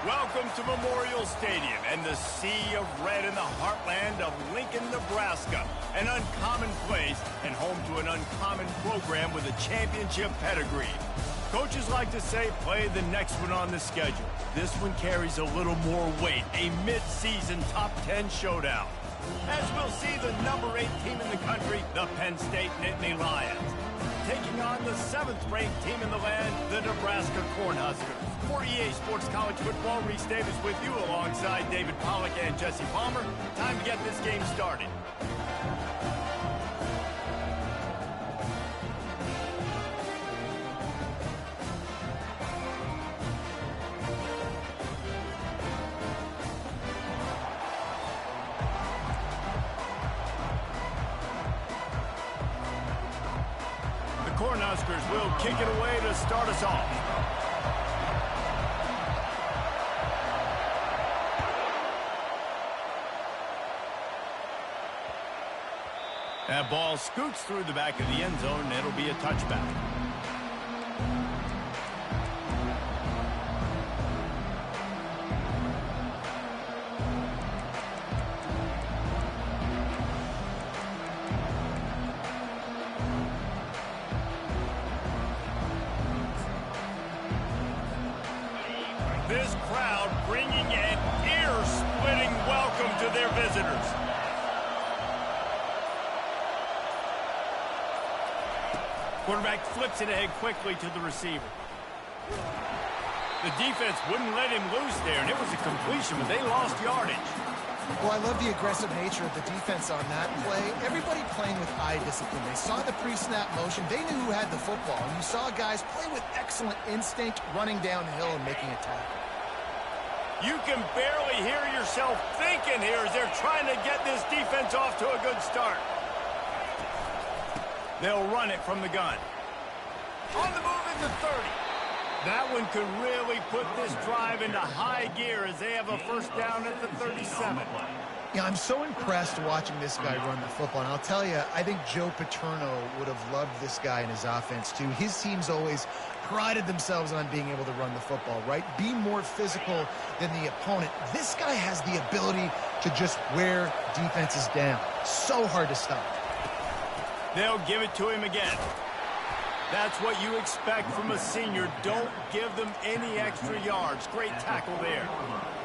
Welcome to Memorial Stadium and the sea of red in the heartland of Lincoln, Nebraska. An uncommon place and home to an uncommon program with a championship pedigree. Coaches like to say play the next one on the schedule. This one carries a little more weight, a mid-season top 10 showdown. As we'll see the number 8 team in the country, the Penn State Nittany Lions, taking on the 7th-ranked team in the land, the Nebraska Cornhuskers. For EA Sports College Football, Reese Davis with you alongside David Pollack and Jesse Palmer. Time to get this game started. The Cornhuskers will kick it away to start us off. That ball scoots through the back of the end zone, and it'll be a touchback. This crowd bringing an ear-splitting welcome to their visitors. Quarterback flips it ahead quickly to the receiver. The defense wouldn't let him loose there, and it was a completion, but they lost yardage. Well, I love the aggressive nature of the defense on that play. Everybody playing with eye discipline. They saw the pre-snap motion. They knew who had the football. And you saw guys play with excellent instinct, running downhill and making a tackle. You can barely hear yourself thinking here as they're trying to get this defense off to a good start. They'll run it from the gun. On the move at the 30. That one could really put this drive into high gear as they have a first down at the 37. Yeah, I'm so impressed watching this guy run the football. And I'll tell you, I think Joe Paterno would have loved this guy in his offense too. His teams always prided themselves on being able to run the football, right? Be more physical than the opponent. This guy has the ability to just wear defenses down. So hard to stop. They'll give it to him again. That's what you expect from a senior. Don't give them any extra yards. Great tackle there.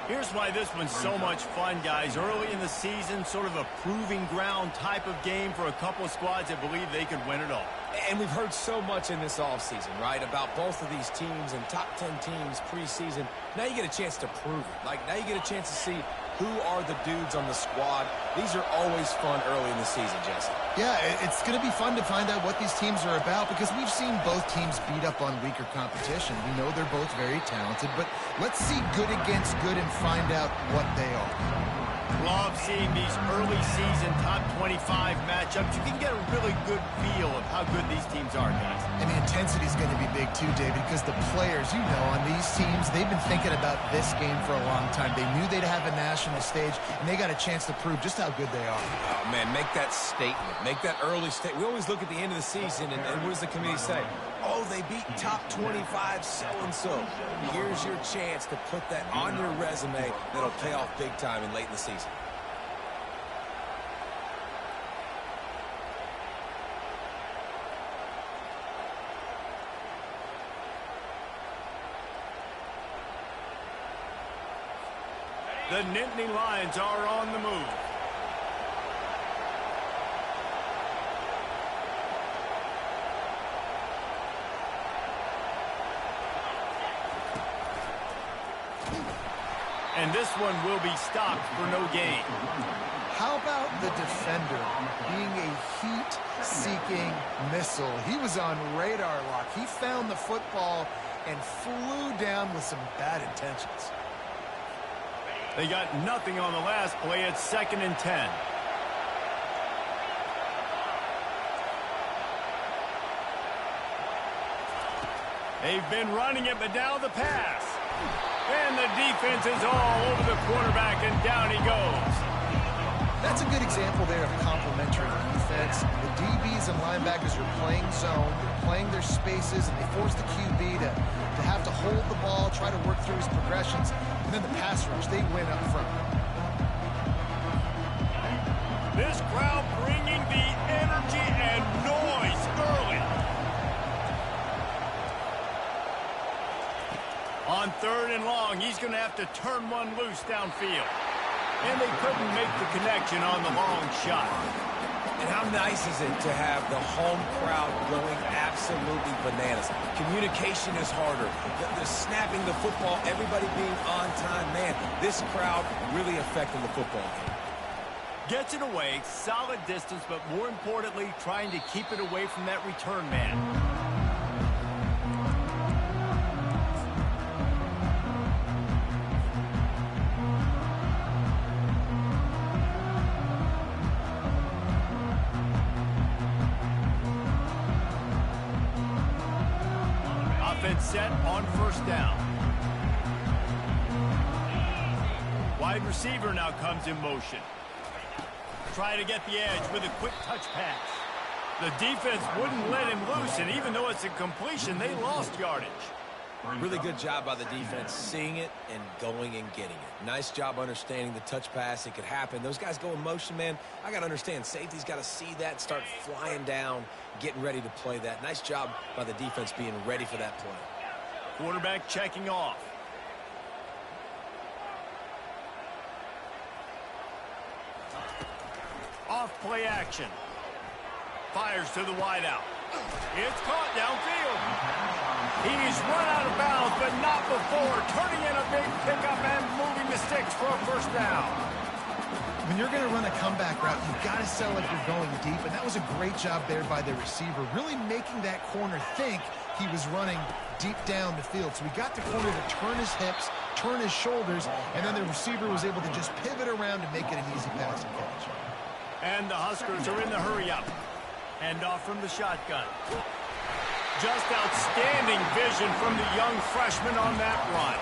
Here's why this one's so much fun, guys. Early in the season, sort of a proving ground type of game for a couple of squads that believe they could win it all. And we've heard so much in this offseason, right, about both of these teams and top 10 teams preseason. Now you get a chance to prove it. Like, now you get a chance to see who are the dudes on the squad. These are always fun early in the season, Jesse. Yeah, it's going to be fun to find out what these teams are about because we've seen both teams beat up on weaker competition. We know they're both very talented, but let's see good against good and find out what they are. Love seeing these early season top 25 matchups. You can get a really good feel of how good these teams are, guys. And the intensity is going to be big too, David, because the players, you know, on these teams, they've been thinking about this game for a long time. They knew they'd have a national stage, and they got a chance to prove just how good they are. Oh, man, make that statement. Make that early statement. We always look at the end of the season, and what does the committee say? Oh, they beat top 25 so-and-so. Here's your chance to put that on your resume that'll pay off big time in late in the season. The Nittany Lions are on the move. And this one will be stopped for no gain. How about the defender being a heat-seeking missile? He was on radar lock. He found the football and flew down with some bad intentions. They got nothing on the last play. It's 2nd and 10. They've been running it, but now the pass. And the defense is all over the quarterback, and down he goes. That's That's a good example there of complementary defense. The DBs and linebackers are playing zone, they're playing their spaces, and they force the QB to have to hold the ball, try to work through his progressions, and then the pass rush, they win up front. This crowd bringing the energy and noise early. On 3rd and long, he's going to have to turn one loose downfield. And they couldn't make the connection on the long shot. And how nice is it to have the home crowd going absolutely bananas? Communication is harder. The snapping the football, everybody being on time. Man, this crowd really affecting the football game. Gets it away, solid distance, but more importantly, trying to keep it away from that return man. Set on 1st down. Wide receiver now comes in motion. Try to get the edge with a quick touch pass. The defense wouldn't let him loose, and even though it's a completion, they lost yardage. Really good job by the defense, seeing it and going and getting it. Nice job understanding the touch pass. It could happen. Those guys go in motion, man. I got to understand, safety's got to see that, start flying down, getting ready to play that. Nice job by the defense being ready for that play. Quarterback checking off. Off play action. Fires to the wideout. It's caught downfield. He's run out of bounds, but not before turning in a big pickup and moving the sticks for a 1st down. When you're going to run a comeback route, you've got to sell like you're going deep, and that was a great job there by the receiver, really making that corner think he was running deep down the field. So he got the corner to turn his hips, turn his shoulders, and then the receiver was able to just pivot around to make it an easy pass and catch. And the Huskers are in the hurry-up. Hand off from the shotgun. Just outstanding vision from the young freshman on that run.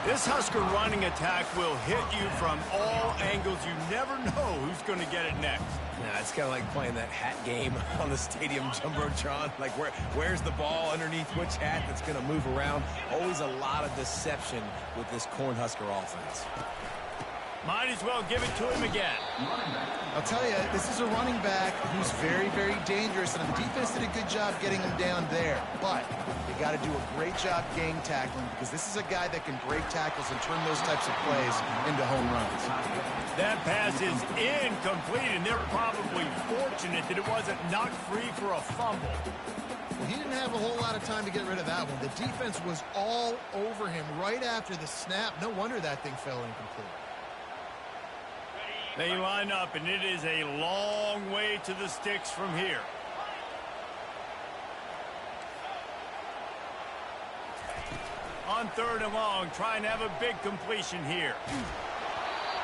This Husker running attack will hit you from all angles. You never know who's going to get it next. Yeah, it's kind of like playing that hat game on the stadium Jumbotron. Like, where's the ball underneath which hat that's going to move around? Always a lot of deception with this Cornhusker offense. Might as well give it to him again. I'll tell you, this is a running back who's very, very dangerous, and the defense did a good job getting him down there. But they got to do a great job gang tackling, because this is a guy that can break tackles and turn those types of plays into home runs. That pass is incomplete, and they're probably fortunate that it wasn't knocked free for a fumble. Well, he didn't have a whole lot of time to get rid of that one. The defense was all over him right after the snap. No wonder that thing fell incomplete. They line up, and it is a long way to the sticks from here. On 3rd and long, trying to have a big completion here.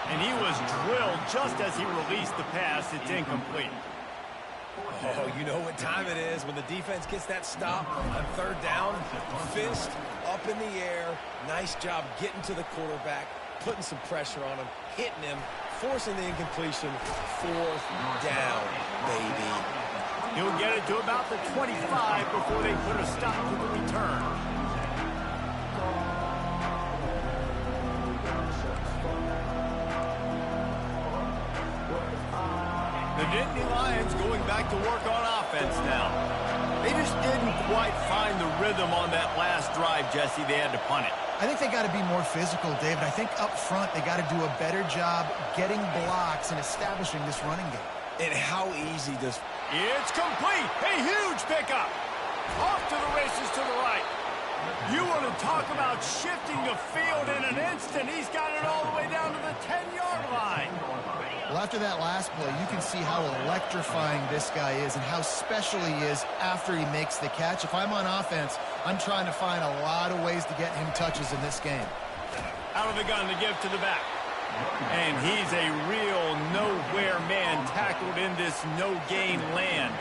And he was drilled just as he released the pass. It's incomplete. Oh, you know what time it is when the defense gets that stop on 3rd down. Fist up in the air. Nice job getting to the quarterback, putting some pressure on him, hitting him, forcing the incompletion. 4th down, baby. He'll get it to about the 25 before they put a stop to the return. The Nittany Lions going back to work on offense now. They just didn't quite find the rhythm on that last drive, Jesse. They had to punt it. I think they got to be more physical, David. I think up front they got to do a better job getting blocks and establishing this running game. And how easy does... It's complete. A huge pickup. Off to the races to the right. You want to talk about shifting the field in an instant. He's got it all the way down to the 10-yard line. Well, after that last play, you can see how electrifying this guy is and how special he is after he makes the catch. If I'm on offense, I'm trying to find a lot of ways to get him touches in this game. Out of the gun to give to the back. And he's a real nowhere man tackled in this no-gain land.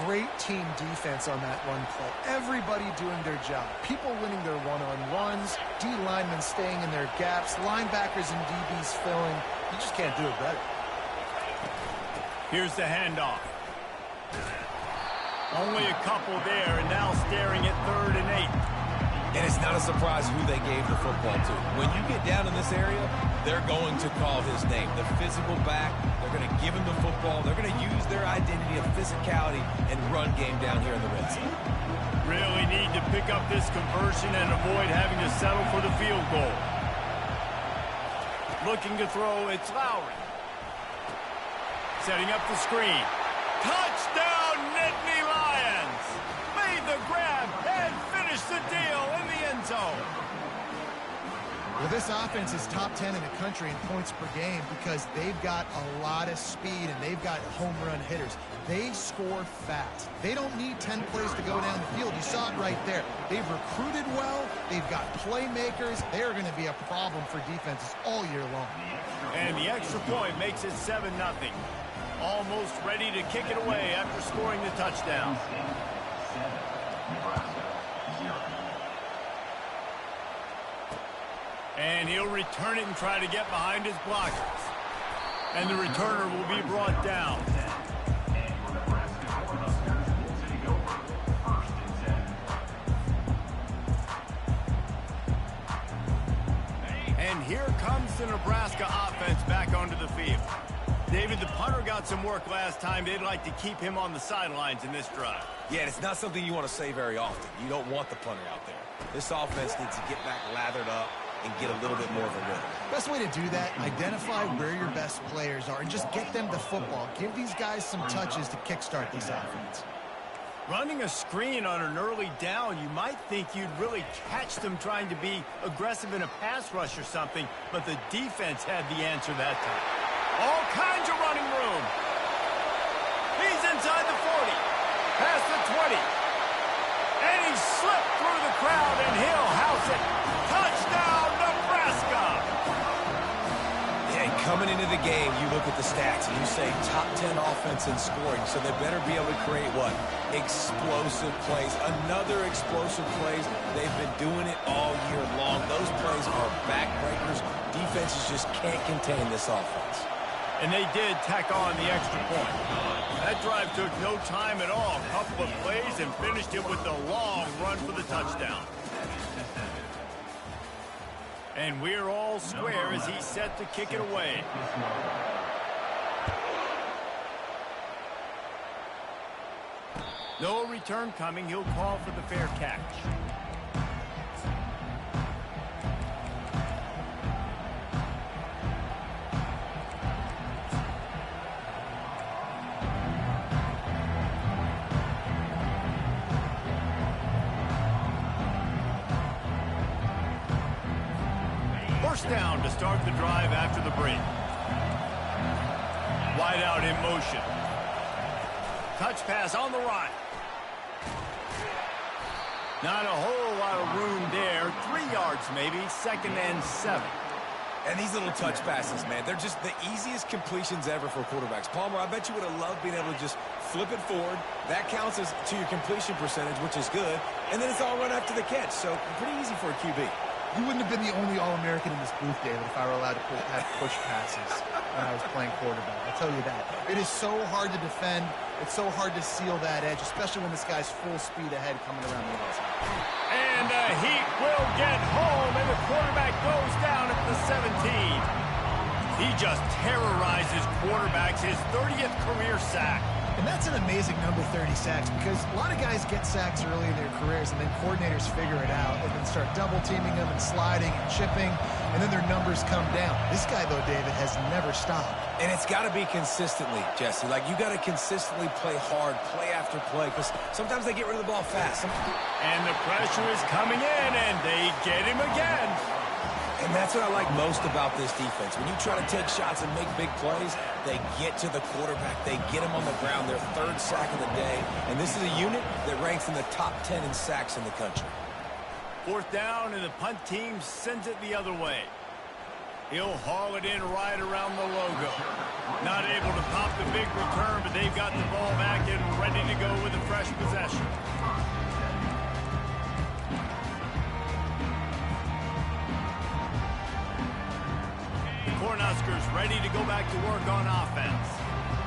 Great team defense on that run play. Everybody doing their job. People winning their one-on-ones, D linemen staying in their gaps, linebackers and DBs filling. You just can't do it better. Here's the handoff. Only a couple there, and now staring at 3rd and 8. And it's not a surprise who they gave the football to. When you get down in this area, they're going to call his name. The physical back, they're going to give him the football. They're going to use their identity of physicality and run game down here in the red zone. Really need to pick up this conversion and avoid having to settle for the field goal. Looking to throw, it's Lowry. Setting up the screen. Touchdown, Nittany Lions! Made the grab and finished the deal in the end zone. Well, this offense is top 10 in the country in points per game because they've got a lot of speed and they've got home run hitters. They score fast. They don't need 10 plays to go down the field. You saw it right there. They've recruited well. They've got playmakers. They're going to be a problem for defenses all year long. And the extra point makes it 7-0. Almost ready to kick it away after scoring the touchdown. And he'll return it and try to get behind his blockers. And the returner will be brought down. And here comes the Nebraska offense back onto the field. David, the punter got some work last time. They'd like to keep him on the sidelines in this drive. Yeah, it's not something you want to say very often. You don't want the punter out there. This offense needs to get back lathered up and get a little bit more of a rhythm. Best way to do that, identify where your best players are and just get them the football. Give these guys some touches to kickstart this offense. Running a screen on an early down, you might think you'd really catch them trying to be aggressive in a pass rush or something, but the defense had the answer that time. All kinds of running room. He's inside the 40, past the 20, and he slipped through the crowd, and he'll house it. Touchdown, Nebraska! Yeah, coming into the game, you look at the stats, and you say top 10 offense in scoring, so they better be able to create what? Explosive plays. Another explosive plays. They've been doing it all year long. Those plays are backbreakers. Defenses just can't contain this offense. And they did tack on the extra point. That drive took no time at all. A couple of plays and finished it with a long run for the touchdown. And we're all square as he's set to kick it away. No return coming. He'll call for the fair catch. First down to start the drive after the break. Wide out in motion. Touch pass on the right. Not a whole lot of room there. 3 yards maybe. 2nd and 7. And these little touch passes, man, they're just the easiest completions ever for quarterbacks. Palmer, I bet you would have loved being able to just flip it forward. That counts as to your completion percentage, which is good. And then it's all run after the catch. So pretty easy for a QB. You wouldn't have been the only All-American in this booth, David, if I were allowed to have push passes when I was playing quarterback. I'll tell you that. It is so hard to defend. It's so hard to seal that edge, especially when this guy's full speed ahead coming around the outside. And the Heat will get home, and the quarterback goes down at the 17. He just terrorizes quarterbacks, his 30th career sack. And that's an amazing number, 30 sacks, because a lot of guys get sacks early in their careers, and then coordinators figure it out and then start double-teaming them and sliding and chipping, and then their numbers come down. This guy, though, David, has never stopped. And it's got to be consistently, Jesse. Like, you got to consistently play hard, play after play, because sometimes they get rid of the ball fast. And the pressure is coming in, and they get him again. And that's what I like most about this defense. When you try to take shots and make big plays, they get to the quarterback. They get him on the ground, their 3rd sack of the day. And this is a unit that ranks in the top 10 in sacks in the country. 4th down, and the punt team sends it the other way. He'll haul it in right around the logo. Not able to pop the big return, but they've got the ball back and ready to go with a fresh possession. Cornhuskers ready to go back to work on offense.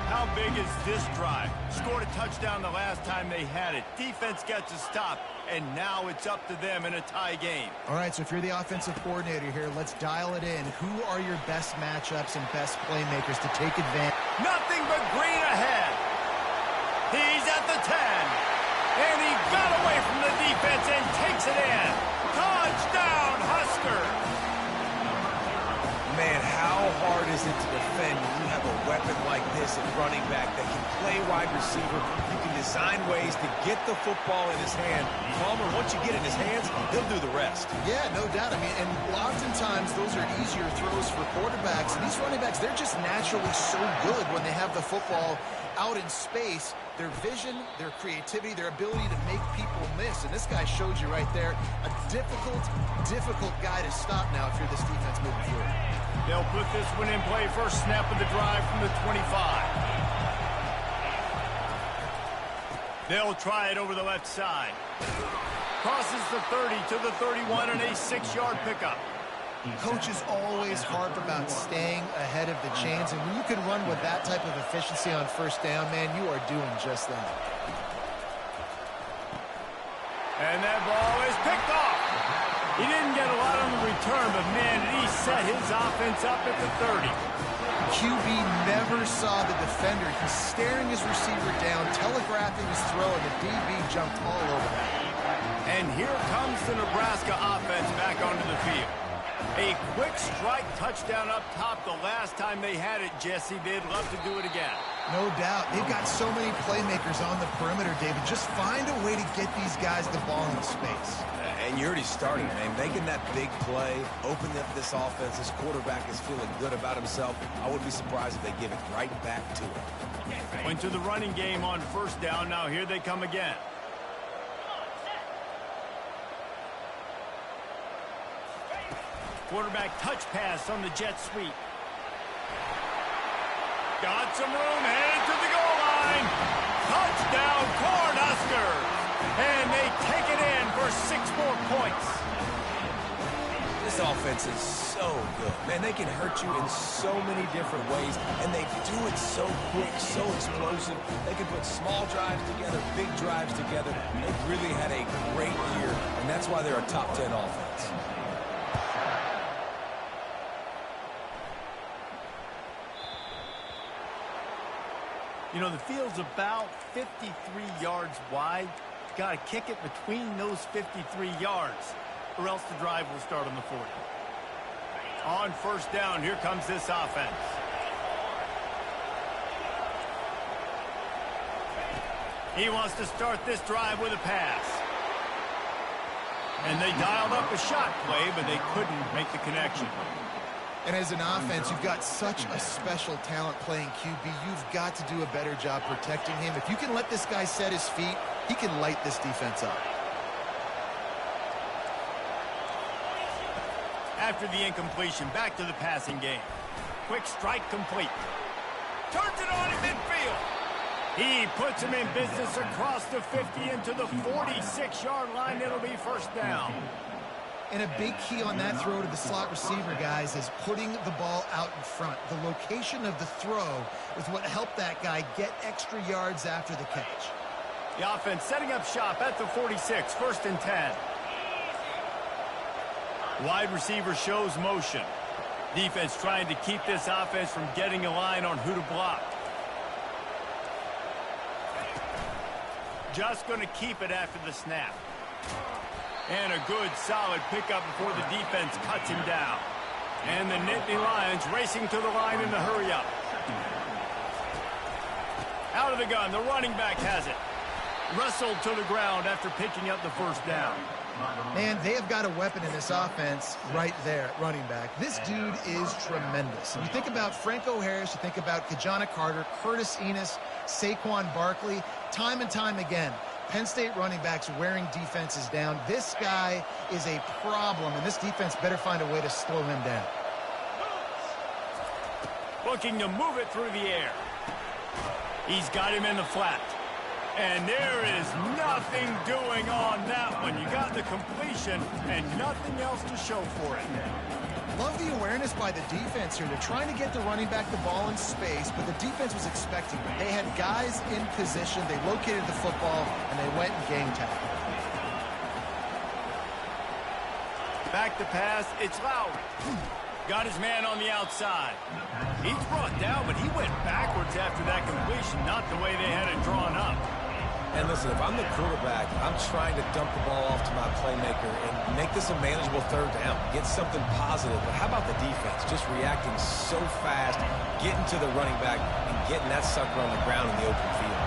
How big big is this drive? Scored a touchdown the last time they had it. Defense gets a stop, and now it's up to them in a tie game. All right, so if you're the offensive coordinator here, let's dial it in. Who are your best matchups and best playmakers to take advantage? Nothing but green ahead. He's at the 10. And he got away from the defense and takes it in. Touchdown, Huskers. Man, how hard is it to defend when you have a weapon like this at running back that can play wide receiver? You can design ways to get the football in his hand. Palmer, once you get it in his hands, he'll do the rest. Yeah, no doubt. I mean, and oftentimes those are easier throws for quarterbacks. And these running backs, they're just naturally so good when they have the football out in space. Their vision, their creativity, their ability to make people miss. And this guy showed you right there, a difficult guy to stop now if you're this defense moving forward. They'll put this one in play. First snap of the drive from the 25. They'll try it over the left side. Crosses the 30 to the 31 and a 6-yard pickup. Coaches always harp about staying ahead of the chains, and when you can run with that type of efficiency on first down, man, you are doing just that. And that ball is picked off. He didn't get a lot on the return, but, man, did he set his offense up at the 30. QB never saw the defender. He's staring his receiver down, telegraphing his throw, and the DB jumped all over that. And here comes the Nebraska offense back onto the field. A quick strike touchdown up top the last time they had it, Jesse. They'd love to do it again. No doubt. They've got so many playmakers on the perimeter, David. Just find a way to get these guys the ball in space. And you already started, man. Making that big play, opening up this offense. This quarterback is feeling good about himself. I wouldn't be surprised if they give it right back to him. Went to the running game on first down. Now here they come again. Quarterback touch pass on the jet sweep. Got some room, headed to the goal line. Touchdown, Cornhuskers. And they take it in for 6 more points. This offense is so good. Man, they can hurt you in so many different ways, and they do it so quick, so explosive. They can put small drives together, big drives together. They've really had a great year, and that's why they're a top 10 offense. You know, the field's about 53 yards wide. Got to kick it between those 53 yards, or else the drive will start on the 40. On first down, here comes this offense. He wants to start this drive with a pass. And they dialed up a shot play, but they couldn't make the connection. And as an offense, you've got such a special talent playing QB. You've got to do a better job protecting him. If you can let this guy set his feet, he can light this defense up. After the incompletion, back to the passing game. Quick strike complete. Turns it on in midfield. He puts him in business across the 50 into the 46-yard line. It'll be first down. And a big key on that throw to the slot receiver, guys, is putting the ball out in front. The location of the throw is what helped that guy get extra yards after the catch. The offense setting up shop at the 46, first and 10. Wide receiver shows motion. Defense trying to keep this offense from getting a line on who to block. Just going to keep it after the snap. And a good, solid pickup before the defense cuts him down. And the Nittany Lions racing to the line in the hurry-up. Out of the gun, the running back has it. Wrestled to the ground after picking up the first down. Man, they have got a weapon in this offense right there at running back. This dude is tremendous. And you think about Franco Harris, you think about Kajana Carter, Curtis Enos, Saquon Barkley, time and time again. Penn State running backs wearing defenses down. This guy is a problem, and this defense better find a way to slow him down. Looking to move it through the air. He's got him in the flat. And there is nothing doing on that one. You got the completion and nothing else to show for it. Love the awareness by the defense here. They're trying to get the running back the ball in space, but the defense was expecting it. They had guys in position. They located the football, and they went and gang tackled. Back to pass. It's Lowry. Got his man on the outside. He's brought down, but he went backwards after that completion, not the way they had it drawn up. And listen, if I'm the quarterback, I'm trying to dump the ball off to my playmaker and make this a manageable third down. Get something positive. But how about the defense? Just reacting so fast, getting to the running back, and getting that sucker on the ground in the open field.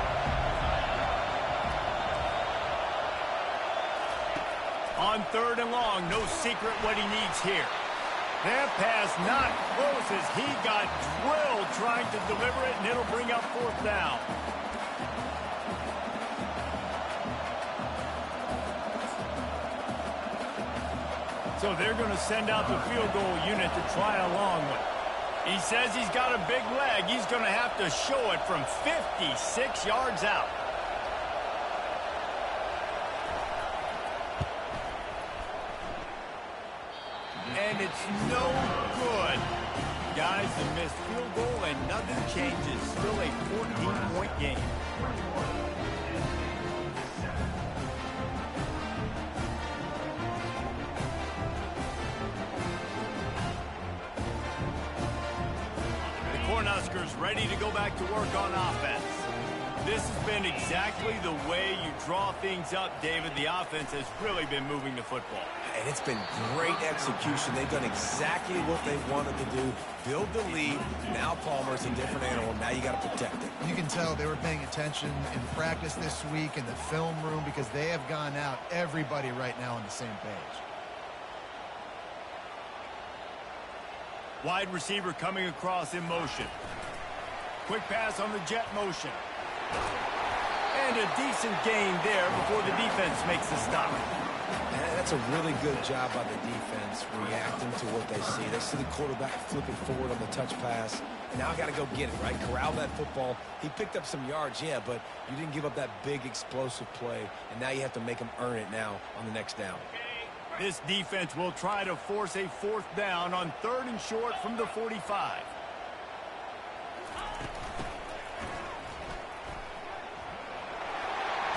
On 3rd and long, no secret what he needs here. That pass not close as he got drilled trying to deliver it, and it'll bring up 4th down. So they're going to send out the field goal unit to try a long one. He says he's got a big leg. He's going to have to show it from 56 yards out. And it's no good. Guys, the missed field goal and nothing changes. Still a 14-point game. Cornhuskers ready to go back to work on offense. This has been exactly the way you draw things up, David. The offense has really been moving the football. And it's been great execution. They've done exactly what they wanted to do. Build the lead. Now Palmer's a different animal. Now you got to protect it. You can tell they were paying attention in practice this week in the film room because they have gone out, everybody right now on the same page. Wide receiver coming across in motion. Quick pass on the jet motion. And a decent gain there before the defense makes the stop. And that's a really good job by the defense reacting to what they see. They see the quarterback flipping forward on the touch pass. Now I got to go get it, right? Corral that football. He picked up some yards, yeah, but you didn't give up that big explosive play. And now you have to make him earn it now on the next down. This defense will try to force a 4th down on 3rd and short from the 45.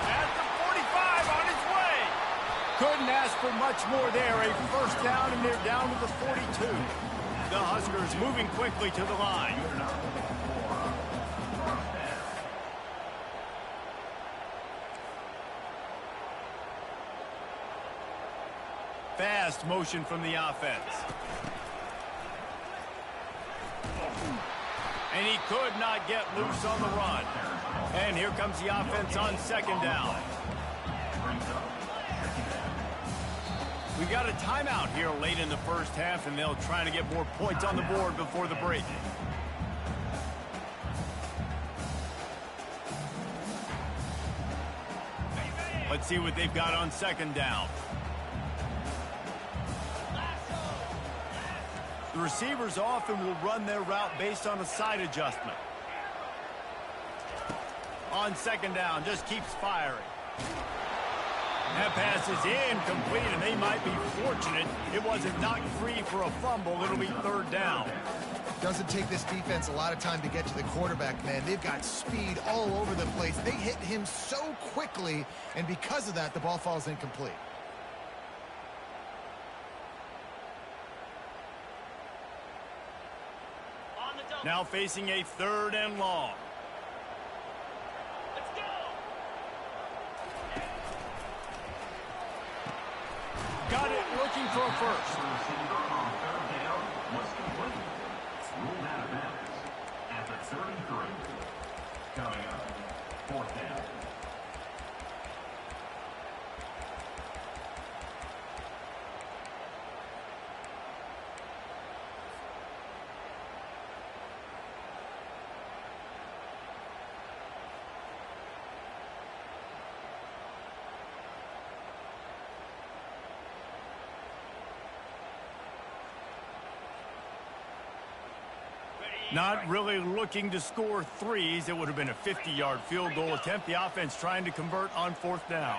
At the 45 on its way. Couldn't ask for much more there. A 1st down, and they're down to the 42. The Huskers moving quickly to the line. Fast motion from the offense. And he could not get loose on the run. And here comes the offense on 2nd down. We got a timeout here late in the 1st half, and they'll try to get more points on the board before the break. Let's see what they've got on 2nd down. The receivers often will run their route based on a side adjustment. On 2nd down, just keeps firing. That pass is incomplete, and they might be fortunate it wasn't knocked free for a fumble. It'll be 3rd down. Doesn't take this defense a lot of time to get to the quarterback, man. They've got speed all over the place. They hit him so quickly, and because of that, the ball falls incomplete. Now facing a 3rd and long. Let's go. Got it, looking for a 1st. Ruled out of bounds at the 33. Coming up, 4th down. Ready, Not really looking to score threes. It would have been a 50-yard field goal attempt. The offense trying to convert on 4th down.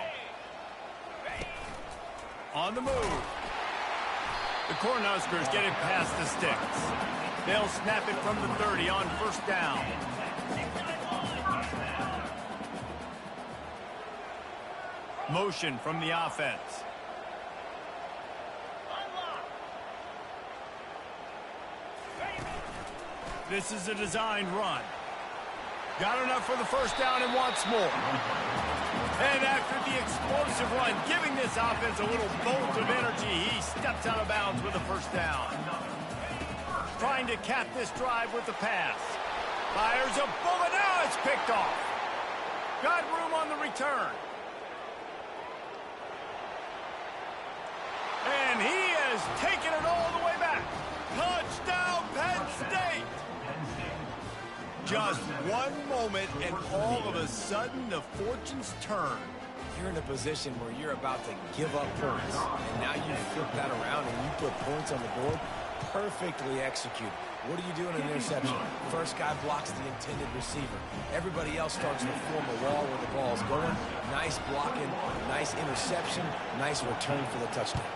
On the move. The Cornhuskers get it past the sticks. They'll snap it from the 30 on 1st down. Motion from the offense. This is a designed run. Got enough for the 1st down and wants more. And after the explosive run, giving this offense a little bolt of energy, he steps out of bounds with a 1st down. Trying to cap this drive with the pass. Fires a bullet. Now it's picked off. Got room on the return. And he has taken it all the way back. Touchdown, Penn State! Just one moment, and all of a sudden, the fortunes turn. You're in a position where you're about to give up points, and now you flip that around and you put points on the board. Perfectly executed. What do you do in an interception? First guy blocks the intended receiver. Everybody else starts to form a wall where the ball's going. Nice blocking, nice interception, nice return for the touchdown.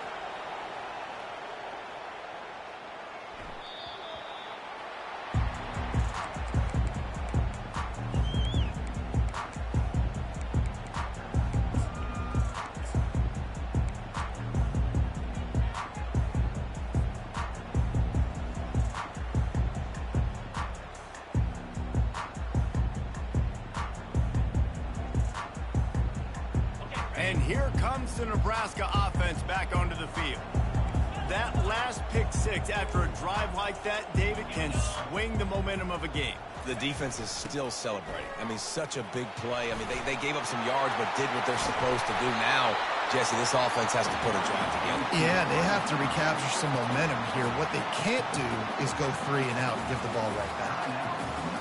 And here comes the Nebraska offense back onto the field. That last pick six after a drive like that, David, can swing the momentum of a game. The defense is still celebrating. I mean, such a big play. I mean, they gave up some yards but did what they're supposed to do. Now, Jesse, this offense has to put a drive together. Yeah, they have to recapture some momentum here. What they can't do is go 3 and out and give the ball right back.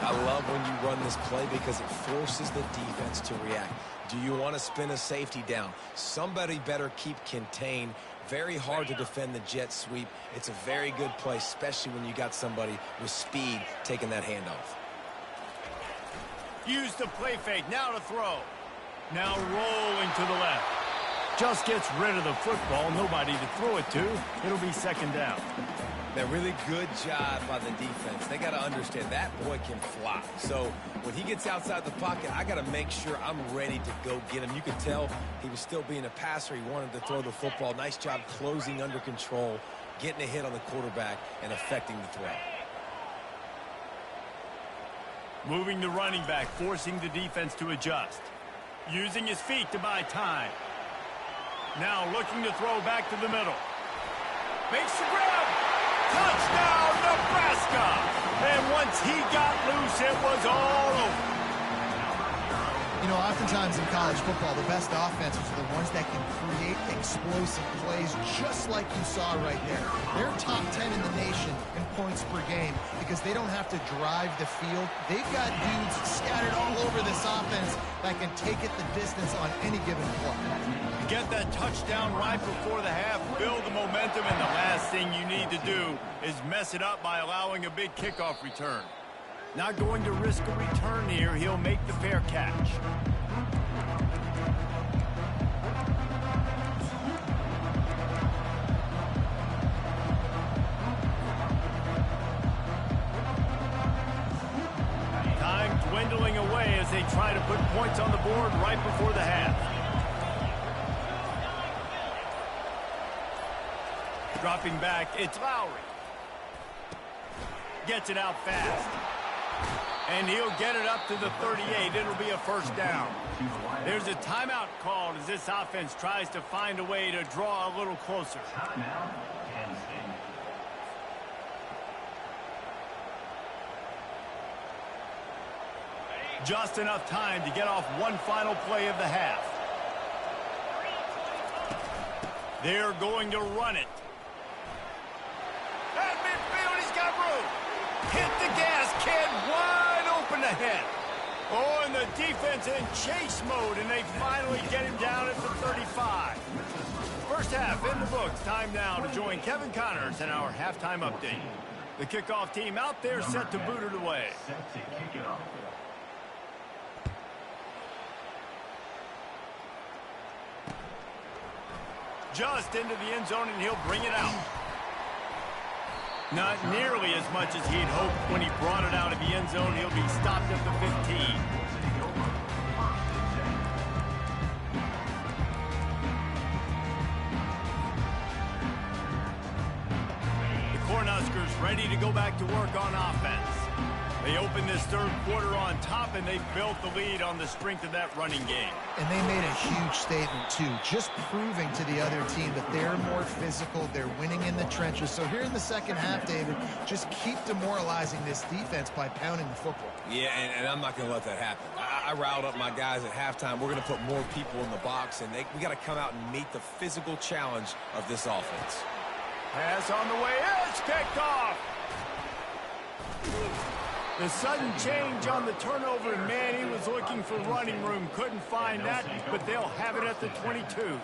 I love when you run this play because it forces the defense to react. Do you want to spin a safety down? Somebody better keep contained. Very hard to defend the jet sweep. It's a very good play, especially when you got somebody with speed taking that handoff. Use the play fake. Now to throw. Now rolling to the left. Just gets rid of the football. Nobody to throw it to. It'll be 2nd down. A really good job by the defense. They got to understand that boy can fly. So when he gets outside the pocket, I got to make sure I'm ready to go get him. You can tell he was still being a passer. He wanted to throw the football. Nice job closing under control, getting a hit on the quarterback, and affecting the throw. Moving the running back, forcing the defense to adjust. Using his feet to buy time. Now looking to throw back to the middle. Makes the grab. Touchdown, Nebraska! And once he got loose, it was all over. You know, oftentimes in college football, the best offenses are the ones that can create explosive plays just like you saw right there. They're top 10 in the nation in points per game because they don't have to drive the field. They've got dudes scattered all over this offense that can take it the distance on any given play. Get that touchdown right before the half, build the momentum, and the last thing you need to do is mess it up by allowing a big kickoff return. Not going to risk a return here. He'll make the fair catch. Time dwindling away as they try to put points on the board right before the half. Dropping back, it's Lowry. Gets it out fast. And he'll get it up to the 38. It'll be a 1st down. There's a timeout called as this offense tries to find a way to draw a little closer. Just enough time to get off one final play of the half. They're going to run it. At midfield, he's got room. Hit the gas, kid. Wide open ahead. Oh, and the defense in chase mode, and they finally get him down at the 35. First half in the books. Time now to join Kevin Connors in our halftime update. The kickoff team out there set to boot it away. Set to kick it off. Just into the end zone, and he'll bring it out. Not nearly as much as he'd hoped when he brought it out of the end zone. He'll be stopped at the 15. Cornhuskers ready to go back to work on offense. They opened this third quarter on top, and they built the lead on the strength of that running game. And they made a huge statement, too, just proving to the other team that they're more physical, they're winning in the trenches. So here in the second half, David, just keep demoralizing this defense by pounding the football. Yeah, and I'm not going to let that happen. I riled up my guys at halftime. We're going to put more people in the box, and we got to come out and meet the physical challenge of this offense. Pass on the way, it's picked off. The sudden change on the turnover, and man, he was looking for running room. Couldn't find that, but they'll have it at the 22.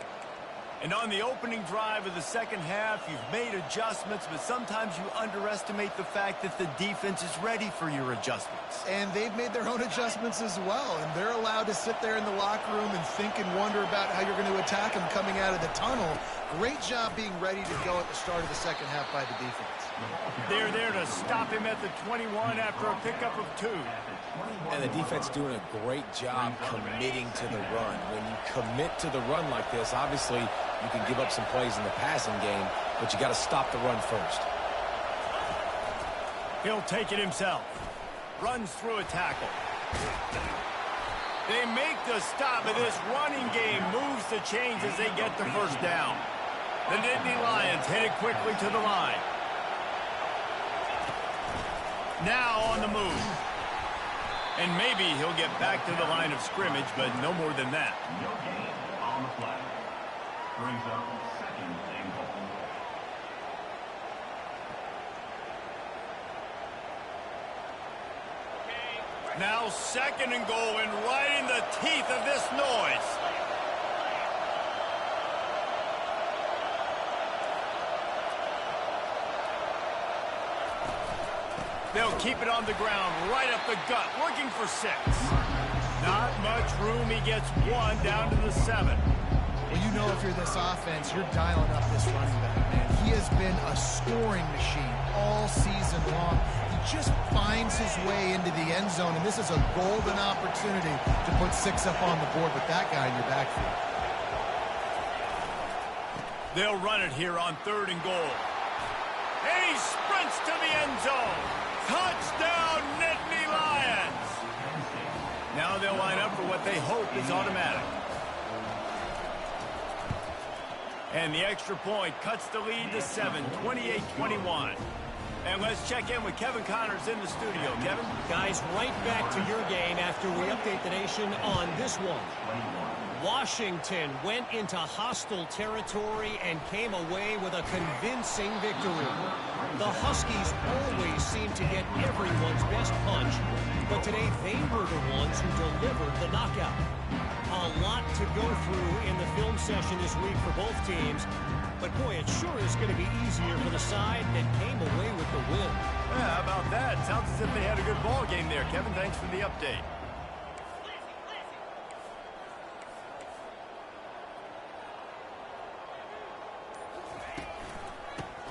And on the opening drive of the second half, you've made adjustments, but sometimes you underestimate the fact that the defense is ready for your adjustments. And they've made their own adjustments as well, and they're allowed to sit there in the locker room and think and wonder about how you're going to attack them coming out of the tunnel. Great job being ready to go at the start of the second half by the defense. They're there to stop him at the 21 after a pickup of 2. And the defense doing a great job committing to the run. When you commit to the run like this, obviously you can give up some plays in the passing game, but you got to stop the run first. He'll take it himself. Runs through a tackle. They make the stop, but this running game moves the chains as they get the first down. The Nittany Lions headed quickly to the line. Now on the move. And maybe he'll get back to the line of scrimmage, but no more than that. No gain on the play. Brings up second and goal. Now second and goal, and right in the teeth of this noise. They'll keep it on the ground, right up the gut, looking for 6. Not much room. He gets 1 down to the 7. Well, you know if you're this offense, you're dialing up this running back, man. He has been a scoring machine all season long. He just finds his way into the end zone, and this is a golden opportunity to put 6 up on the board with that guy in your backfield. They'll run it here on 3rd and goal. And he sprints to the end zone. Touchdown, Nittany Lions! Now they'll line up for what they hope is automatic. And the extra point cuts the lead to 7, 28-21. And let's check in with Kevin Connors in the studio. Kevin? Guys, right back to your game after we update the nation on this one. Washington went into hostile territory and came away with a convincing victory. The Huskies always seem to get everyone's best punch, but today they were the ones who delivered the knockout. A lot to go through in the film session this week for both teams, but boy, it sure is going to be easier for the side that came away with the win. Yeah, how about that? Sounds as if they had a good ball game there. Kevin, thanks for the update.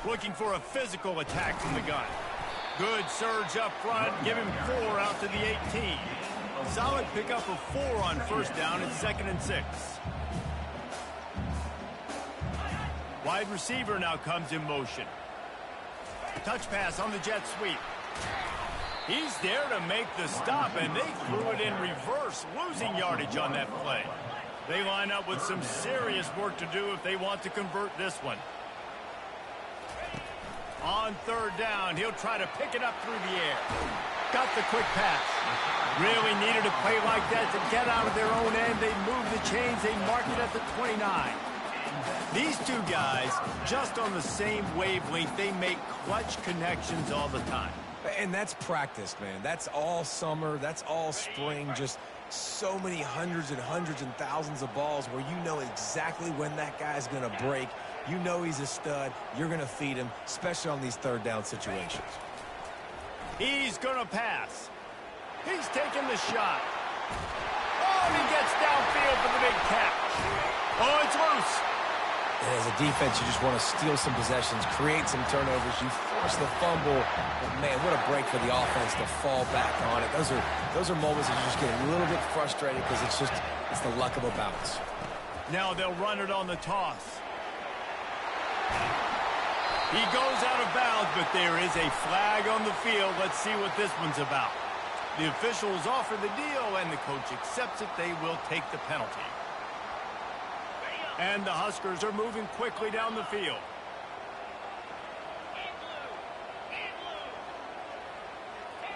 Looking for a physical attack from the gun. Good surge up front. Give him 4 out to the 18. Solid pickup of 4 on first down. It's 2nd and 6. Wide receiver now comes in motion. Touch pass on the jet sweep. He's there to make the stop, and they threw it in reverse, losing yardage on that play. They line up with some serious work to do if they want to convert this one. On 3rd down, he'll try to pick it up through the air. Got the quick pass. Really needed a play like that to get out of their own end. They move the chains. They mark it at the 29. These two guys, just on the same wavelength, they make clutch connections all the time. And that's practice, man. That's all summer. That's all spring. Just so many hundreds and hundreds and thousands of balls where you know exactly when that guy's going to break. You know he's a stud. You're going to feed him, especially on these 3rd down situations. He's going to pass. He's taking the shot. Oh, and he gets downfield for the big catch. Oh, it's loose. And as a defense, you just want to steal some possessions, create some turnovers. You force the fumble. But, man, what a break for the offense to fall back on it. Those are moments that you just get a little bit frustrated because it's the luck of a bounce. Now they'll run it on the toss. He goes out of bounds, but there is a flag on the field. Let's see what this one's about. The officials offer the deal, and the coach accepts it. They will take the penalty. And the Huskers are moving quickly down the field.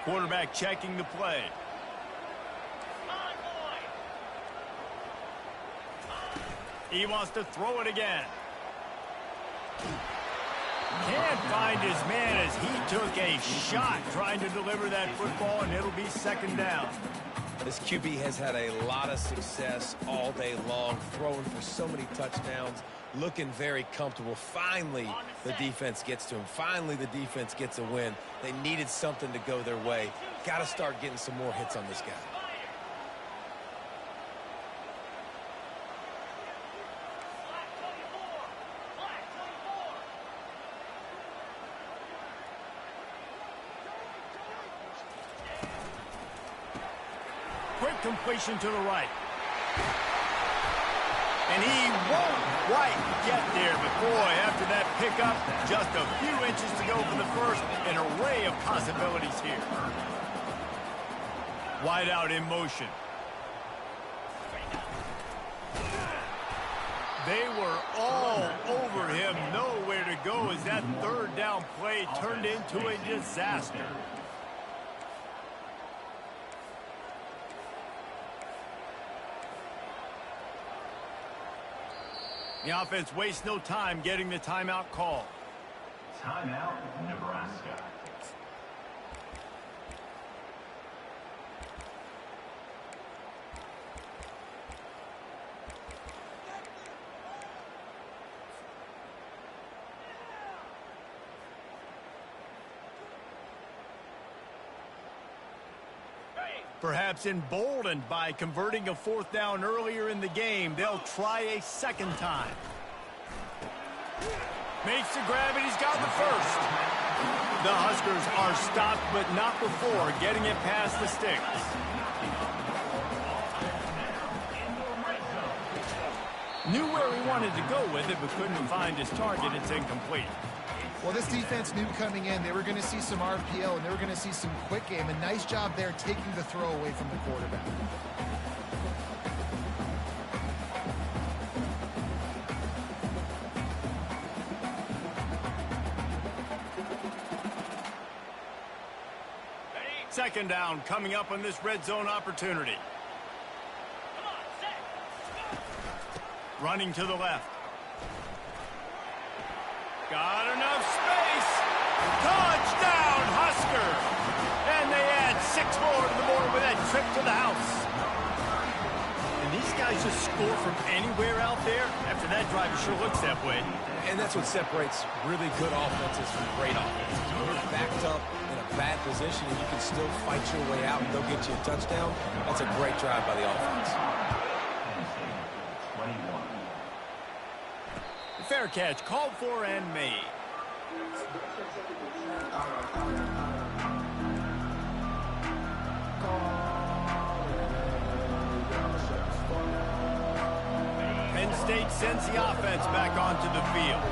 Quarterback checking the play. He wants to throw it again. Can't find his man as he took a shot trying to deliver that football, and it'll be second down. This QB has had a lot of success all day long, throwing for so many touchdowns, looking very comfortable. Finally, the defense gets to him. Finally, the defense gets a win. They needed something to go their way. Got to start getting some more hits on this guy. Quick completion to the right. And he won't quite get there, but boy, after that pickup, just a few inches to go for the first. An array of possibilities here. Wide out in motion. They were all over him. Nowhere to go as that third down play turned into a disaster. The offense wastes no time getting the timeout call. Timeout, Nebraska. Perhaps emboldened by converting a fourth down earlier in the game, they'll try a second time. Makes the grab, and he's got the first. The Huskers are stopped, but not before getting it past the sticks. Knew where he wanted to go with it, but couldn't find his target. It's incomplete. Well, this defense knew coming in they were going to see some RPO and they were going to see some quick game. A nice job there taking the throw away from the quarterback. Second down coming up on this red zone opportunity. Running to the left. Got enough space. Touchdown, Huskers. And they add 6 more to the board with that trip to the house. And these guys just score from anywhere out there. After that drive, it sure looks that way. And that's what separates really good offenses from great offenses. When you're backed up in a bad position and you can still fight your way out and go get you a touchdown, that's a great drive by the offense. Fair catch called for and made. Penn State sends the offense back onto the field.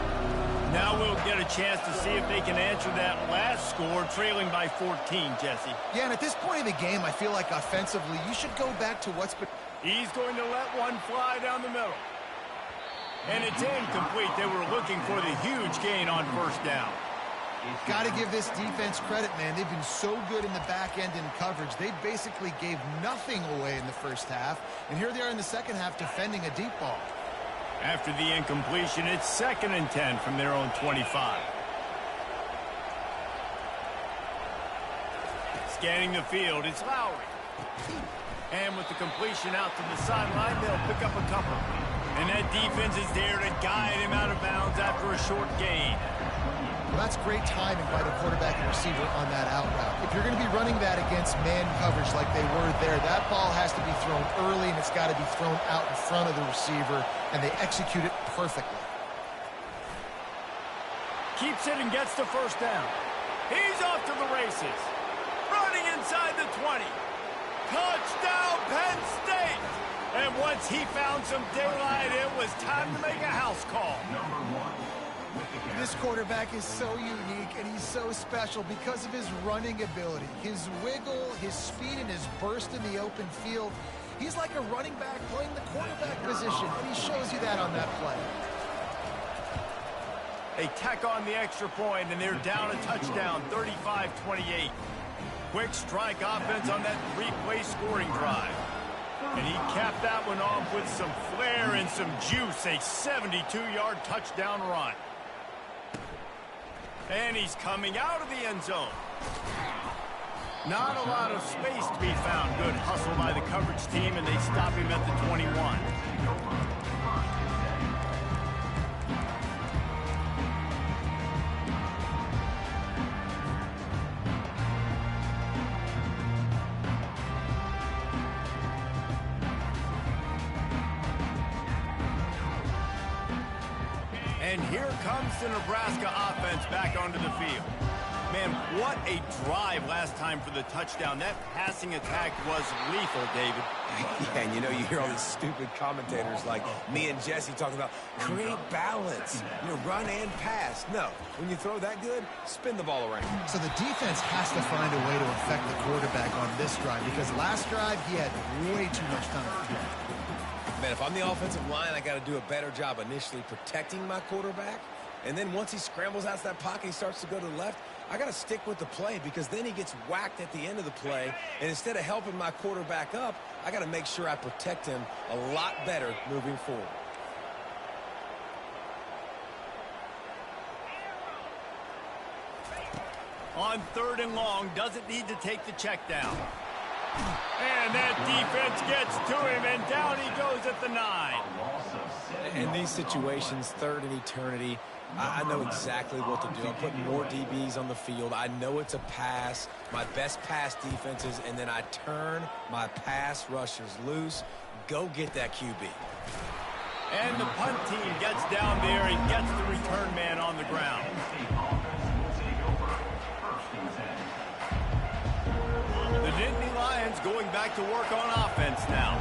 Now we'll get a chance to see if they can answer that last score, trailing by 14, Jesse. Yeah, and at this point in the game, I feel like offensively, you should go back to what's been... He's going to let one fly down the middle. And it's incomplete. They were looking for the huge gain on first down. Got to give this defense credit, man. They've been so good in the back end in coverage. They basically gave nothing away in the first half. And here they are in the second half defending a deep ball. After the incompletion, it's 2nd and 10 from their own 25. Scanning the field, it's Lowry. And with the completion out to the sideline, they'll pick up a couple. And that defense is there to guide him out of bounds after a short gain. Well, that's great timing by the quarterback and receiver on that out route. If you're going to be running that against man coverage like they were there, that ball has to be thrown early, and it's got to be thrown out in front of the receiver, and they execute it perfectly. Keeps it and gets the first down. He's off to the races. Running inside the 20. Touchdown, Penn State! And once he found some daylight, it was time to make a house call. This quarterback is so unique, and he's so special because of his running ability. His wiggle, his speed, and his burst in the open field. He's like a running back playing the quarterback position, and he shows you that on that play. They tack on the extra point, and they're down a touchdown, 35-28. Quick strike offense on that three-play scoring drive. And he capped that one off with some flair and some juice, a 72-yard touchdown run. And he's coming out of the end zone. Not a lot of space to be found. Good hustle by the coverage team, and they stop him at the 21. And here comes the Nebraska offense back onto the field. Man, what a drive last time for the touchdown. That passing attack was lethal, David. Yeah, and you know, you hear all these stupid commentators like me and Jesse talking about create balance, run and pass. No, when you throw that good, spin the ball around. So the defense has to find a way to affect the quarterback on this drive, because last drive he had way too much time to throw. Man, if I'm the offensive line, I got to do a better job initially protecting my quarterback. And then once he scrambles out of that pocket, he starts to go to the left, I got to stick with the play, because then he gets whacked at the end of the play. And instead of helping my quarterback up, I got to make sure I protect him a lot better moving forward. On 3rd and long, doesn't need to take the check down. And that defense gets to him, and down he goes at the 9. In these situations, 3rd and eternity, I know exactly what to do. I'm putting more DBs on the field. I know it's a pass, my best pass defenses, and then I turn my pass rushers loose. Go get that QB. And the punt team gets down there and gets the return man on the ground. The Nittany Lions going back to work on offense now.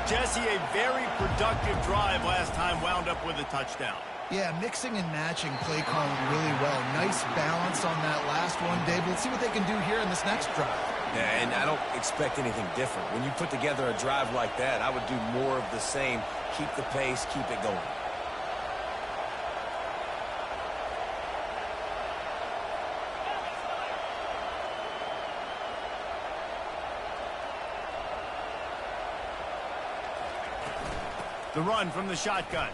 Jesse, a very productive drive last time, wound up with a touchdown. Yeah, mixing and matching play calling really well. Nice balance on that last one, Dave. Let's see what they can do here in this next drive. Yeah, and I don't expect anything different. When you put together a drive like that, I would do more of the same. Keep the pace, keep it going. The run from the shotgun.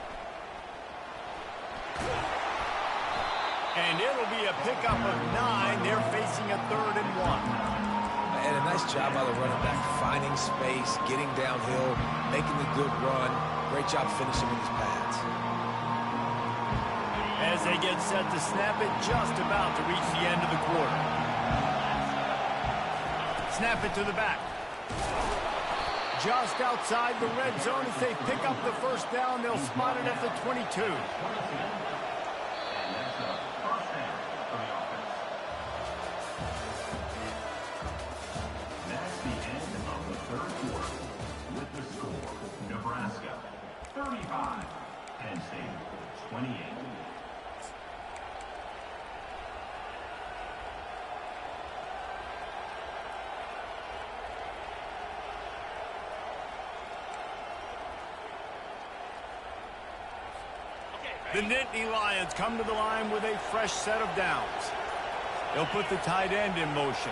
And it'll be a pickup of 9. They're facing a 3rd and 1. And a nice job by the running back, finding space, getting downhill, making the good run. Great job finishing with his pads. As they get set to snap it, just about to reach the end of the quarter. Snap it to the back. Just outside the red zone. As they pick up the first down, they'll spot it at the 22. That's the end of the 3rd quarter. With the score, Nebraska 35, Penn State 28. The Nittany Lions come to the line with a fresh set of downs. They'll put the tight end in motion.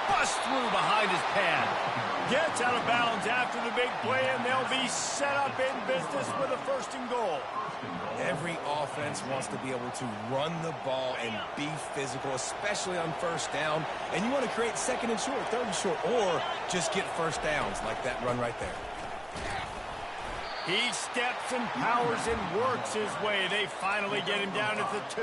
Bust through behind his pad. Gets out of bounds after the big play, and they'll be set up in business with a 1st and goal. Every offense wants to be able to run the ball and be physical, especially on first down. And you want to create second and short, third and short, or just get first downs like that run right there. He steps and powers and works his way. They finally get him down at the 2.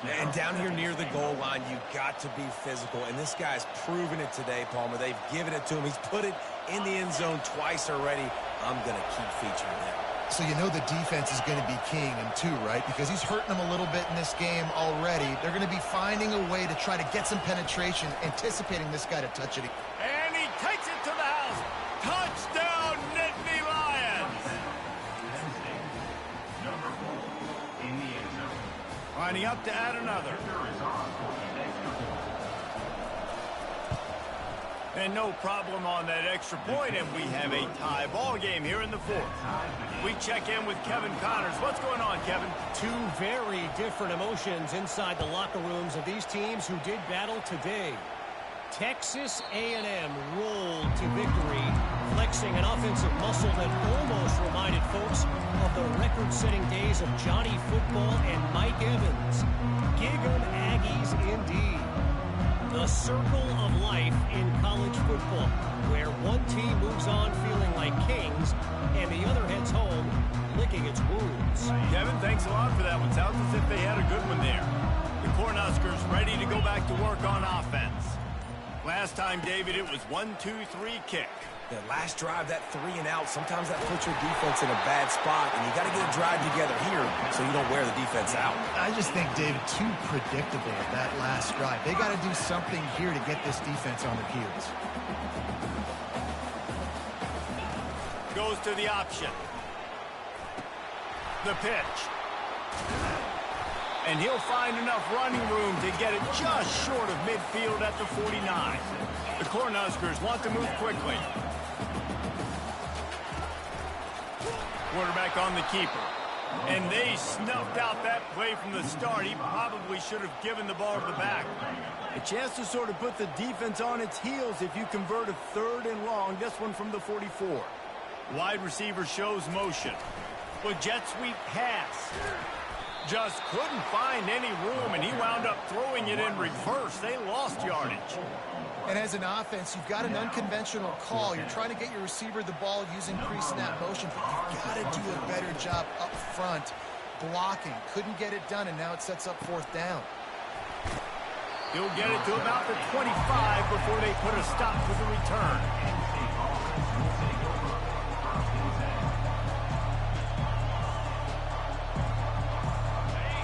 And down here near the goal line, you got to be physical. And this guy's proven it today, Palmer. They've given it to him. He's put it in the end zone twice already. I'm going to keep featuring him. So you know the defense is going to be king in 2, right? Because he's hurting them a little bit in this game already. They're going to be finding a way to try to get some penetration, anticipating this guy to touch it. And he takes it to the house. Touchdown, Nittany Lions. Number 4 in the end zone. Lining up to add another. And no problem on that extra point, and we have a tie ball game here in the 4th. We check in with Kevin Connors. What's going on, Kevin? 2 very different emotions inside the locker rooms of these teams who did battle today. Texas A&M rolled to victory, flexing an offensive muscle that almost reminded folks of the record-setting days of Johnny Football and Mike Evans. Gig 'em Aggies indeed. The circle of life in college football, where one team moves on feeling like kings and the other heads home licking its wounds. Kevin, thanks a lot for that one. Sounds as if they had a good one there. The Cornhuskers ready to go back to work on offense. Last time, David, it was 1-2-3 kick. The last drive, that 3 and out, sometimes that puts your defense in a bad spot, and you got to get a drive together here so you don't wear the defense out. I just think, David, too predictable that last drive. They got to do something here to get this defense on their heels. Goes to the option. The pitch. And he'll find enough running room to get it just short of midfield at the 49. The Cornhuskers want to move quickly. Quarterback on the keeper. And they snuffed out that play from the start. He probably should have given the ball to the back. A chance to sort of put the defense on its heels if you convert a 3rd and long. This one from the 44. Wide receiver shows motion. With jet sweep pass. Just couldn't find any room, and he wound up throwing it in reverse. They lost yardage. And as an offense, you've got an unconventional call. You're trying to get your receiver the ball using pre-snap motion, but you've got to do a better job up front blocking. Couldn't get it done, and now it sets up 4th down. He'll get it to about the 25 before they put a stop to the return.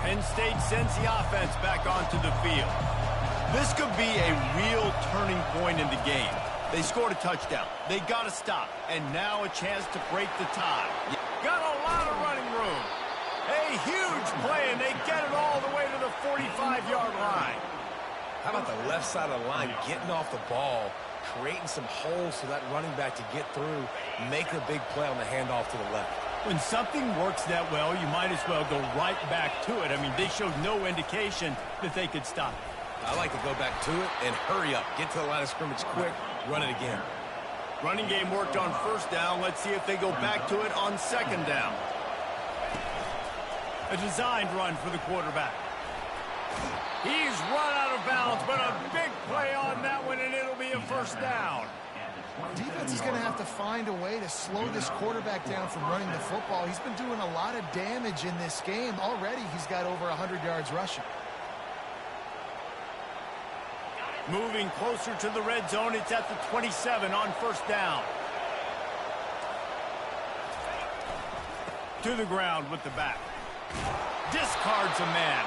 Penn State sends the offense back onto the field. This could be a real turning point in the game. They scored a touchdown. They got to stop. And now a chance to break the tie. Got a lot of running room. A huge play, and they get it all the way to the 45-yard line. How about the left side of the line getting off the ball, creating some holes for that running back to get through, make a big play on the handoff to the left. When something works that well, you might as well go right back to it. I mean, they showed no indication that they could stop it. I like to go back to it and hurry up. Get to the line of scrimmage quick, run it again. Running game worked on 1st down. Let's see if they go back to it on 2nd down. A designed run for the quarterback. He's run out of bounds, but a big play on that one, and it'll be a 1st down. Defense is going to have to find a way to slow this quarterback down from running the football. He's been doing a lot of damage in this game. Already, he's got over 100 yards rushing. Moving closer to the red zone, it's at the 27 on 1st down. To the ground with the back. Discards a man.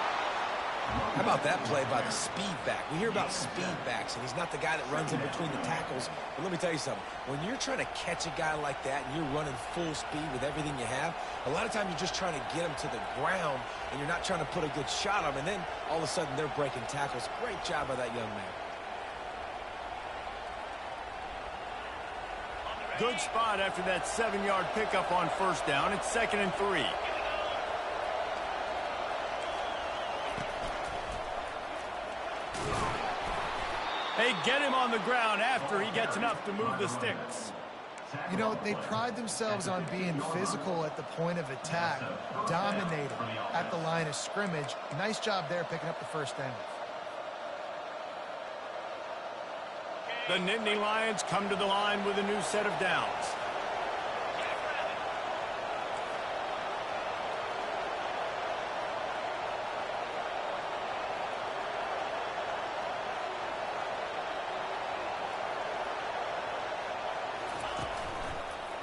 How about that play by the speed back? We hear about speed backs, and he's not the guy that runs in between the tackles. But let me tell you something. When you're trying to catch a guy like that and you're running full speed with everything you have, a lot of times you're just trying to get him to the ground, and you're not trying to put a good shot on him, and then all of a sudden they're breaking tackles. Great job by that young man. Good spot after that 7-yard pickup on 1st down. It's 2nd and 3. They get him on the ground after he gets enough to move the sticks. You know, they pride themselves on being physical at the point of attack, dominating at the line of scrimmage. Nice job there picking up the first down. The Nittany Lions come to the line with a new set of downs.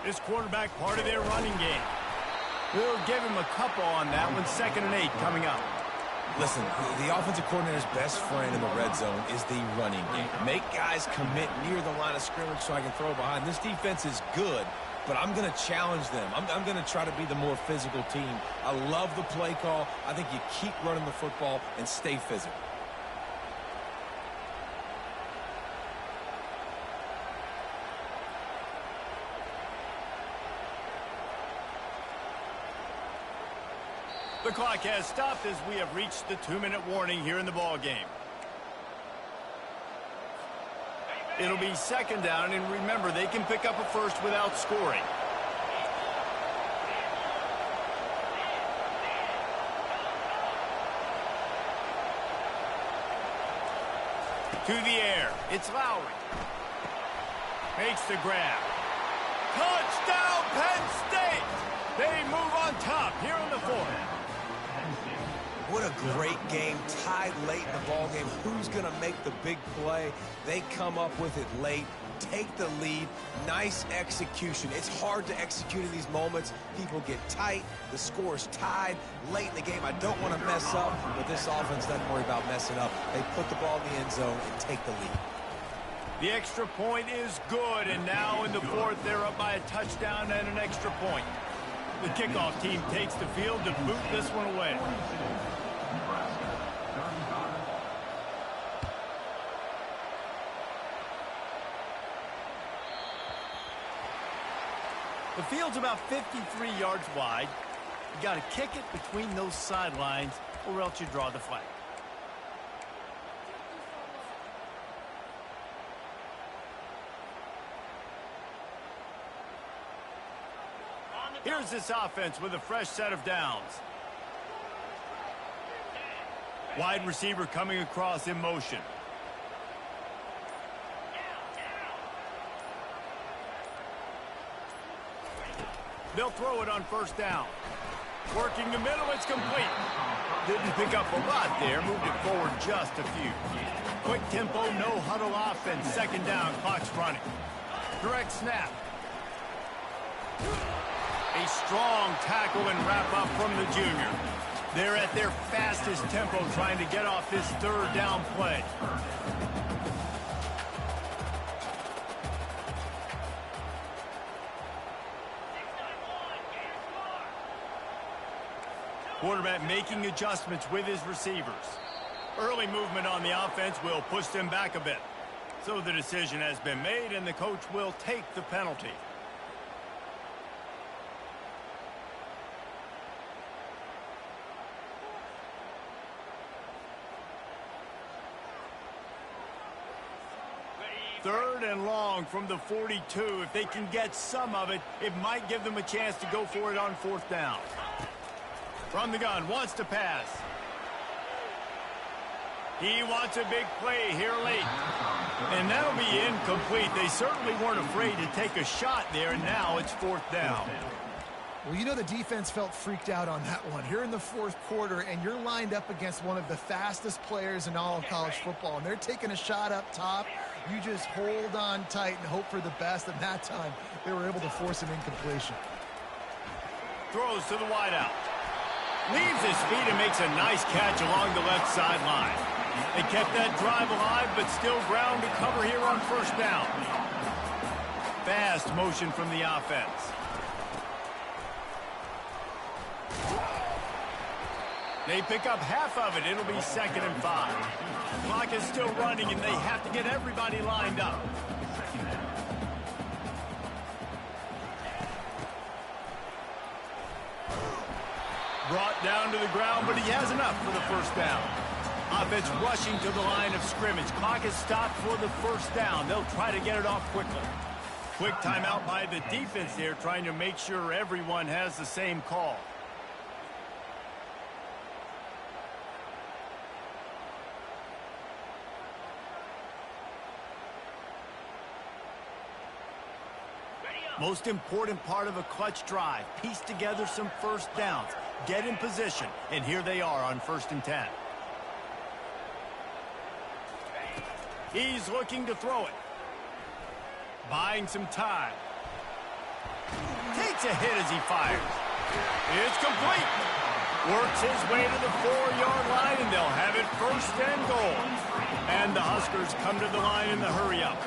This quarterback part of their running game. We'll give him a couple on that one. 2nd and 8 coming up. Listen, the offensive coordinator's best friend in the red zone is the running game. Make guys commit near the line of scrimmage so I can throw behind. This defense is good, but I'm going to challenge them. I'm going to try to be the more physical team. I love the play call. I think you keep running the football and stay physical. The clock has stopped as we have reached the 2-minute warning here in the ball game. It'll be 2nd down, and remember, they can pick up a first without scoring. To the air, it's Lowry. Makes the grab. Touchdown, Penn State! They move on top here in the 4th. What a great game, tied late in the ball game. Who's going to make the big play? They come up with it late, take the lead. Nice execution. It's hard to execute in these moments. People get tight. The score's tied late in the game. I don't want to mess up, but this offense doesn't worry about messing up. They put the ball in the end zone and take the lead. The extra point is good, and now in the 4th, they're up by a touchdown and an extra point. The kickoff team takes the field to boot this one away. The field's about 53 yards wide. You got to kick it between those sidelines, or else you draw the flag. Here's this offense with a fresh set of downs. Wide receiver coming across in motion. They'll throw it on 1st down. Working the middle, it's complete. Didn't pick up a lot there, moved it forward just a few. Quick tempo, no huddle offense. 2nd down, clock's running. Direct snap. A strong tackle and wrap up from the junior. They're at their fastest tempo trying to get off this 3rd down play. Quarterback making adjustments with his receivers. Early movement on the offense will push them back a bit. So the decision has been made, and the coach will take the penalty. Third and long from the 42. If they can get some of it, it might give them a chance to go for it on 4th down. From the gun, wants to pass. He wants a big play here late. And that'll be incomplete. They certainly weren't afraid to take a shot there, and now it's 4th down. Well, you know the defense felt freaked out on that one. You're in the 4th quarter, and you're lined up against one of the fastest players in all of college football, and they're taking a shot up top. You just hold on tight and hope for the best, and that time they were able to force an incompletion. Throws to the wideout. Leaves his feet and makes a nice catch along the left sideline. They kept that drive alive, but still ground to cover here on 1st down. Fast motion from the offense. They pick up half of it. It'll be 2nd and 5. Clock is still running, and they have to get everybody lined up. Brought down to the ground, but he has enough for the 1st down. Offense rushing to the line of scrimmage. Clock is stopped for the 1st down. They'll try to get it off quickly. Quick timeout by the defense there, trying to make sure everyone has the same call. Most important part of a clutch drive, piece together some first downs, get in position, and here they are on 1st and 10. He's looking to throw it. Buying some time. Takes a hit as he fires. It's complete. Works his way to the 4-yard line, and they'll have it 1st and goal. And the Huskers come to the line in the hurry-up.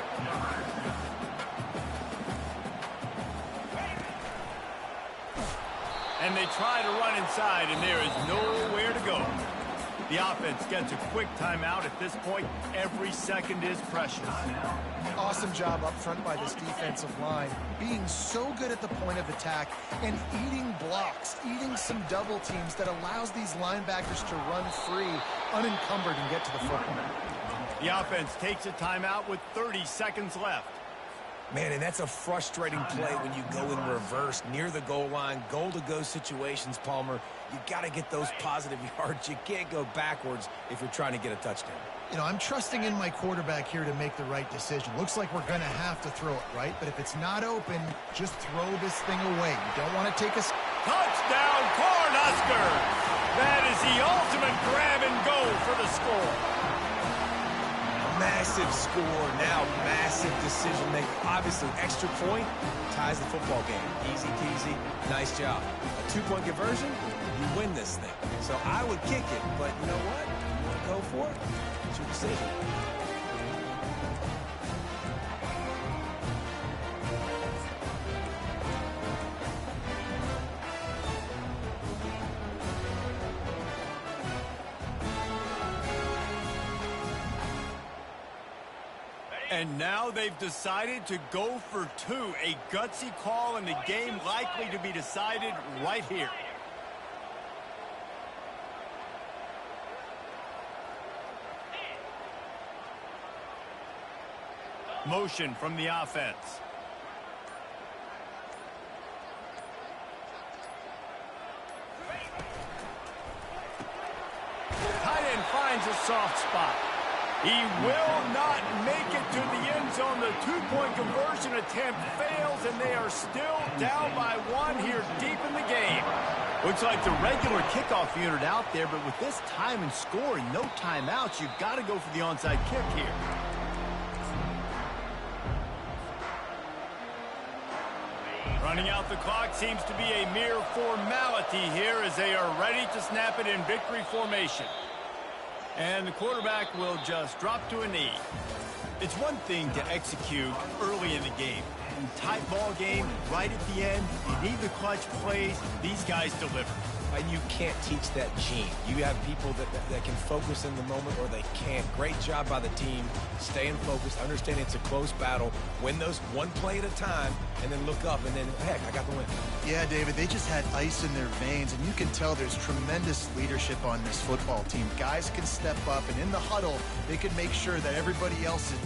And they try to run inside, and there is nowhere to go. The offense gets a quick timeout. At this point, every second is precious. Awesome job up front by this defensive line, being so good at the point of attack and eating blocks, eating some double teams that allows these linebackers to run free, unencumbered, and get to the football. The offense takes a timeout with 30 seconds left. Man, and that's a frustrating play when you go in reverse near the goal line, goal-to-go situations, Palmer. You got to get those positive yards. You can't go backwards if you're trying to get a touchdown. You know, I'm trusting in my quarterback here to make the right decision. Looks like we're going to have to throw it, right? But if it's not open, just throw this thing away. You don't want to take a... Touchdown, Cornhuskers! That is the ultimate grab and go for the score. Massive score, now massive decision making. Obviously, extra point ties the football game. Easy peasy, nice job. A 2-point conversion, you win this thing. So I would kick it, but you know what? You want to go for it? It's your decision. And now they've decided to go for 2. A gutsy call, and the game likely to be decided right here. Motion from the offense. Tight end finds a soft spot. He will not make it to the end zone. The 2-point conversion attempt fails, and they are still down by 1 here deep in the game. Looks like the regular kickoff unit out there, but with this time and score and no timeouts, you've got to go for the onside kick here. Running out the clock seems to be a mere formality here as they are ready to snap it in victory formation. And the quarterback will just drop to a knee. It's one thing to execute early in the game. Tight ball game, right at the end, you need the clutch plays. These guys deliver. And you can't teach that gene. You have people that can focus in the moment or they can't. Great job by the team, staying focused, understanding it's a close battle, win those one play at a time, and then look up, and then, heck, I got the win. Yeah, David, they just had ice in their veins, and you can tell there's tremendous leadership on this football team. Guys can step up, and in the huddle, they can make sure that everybody else is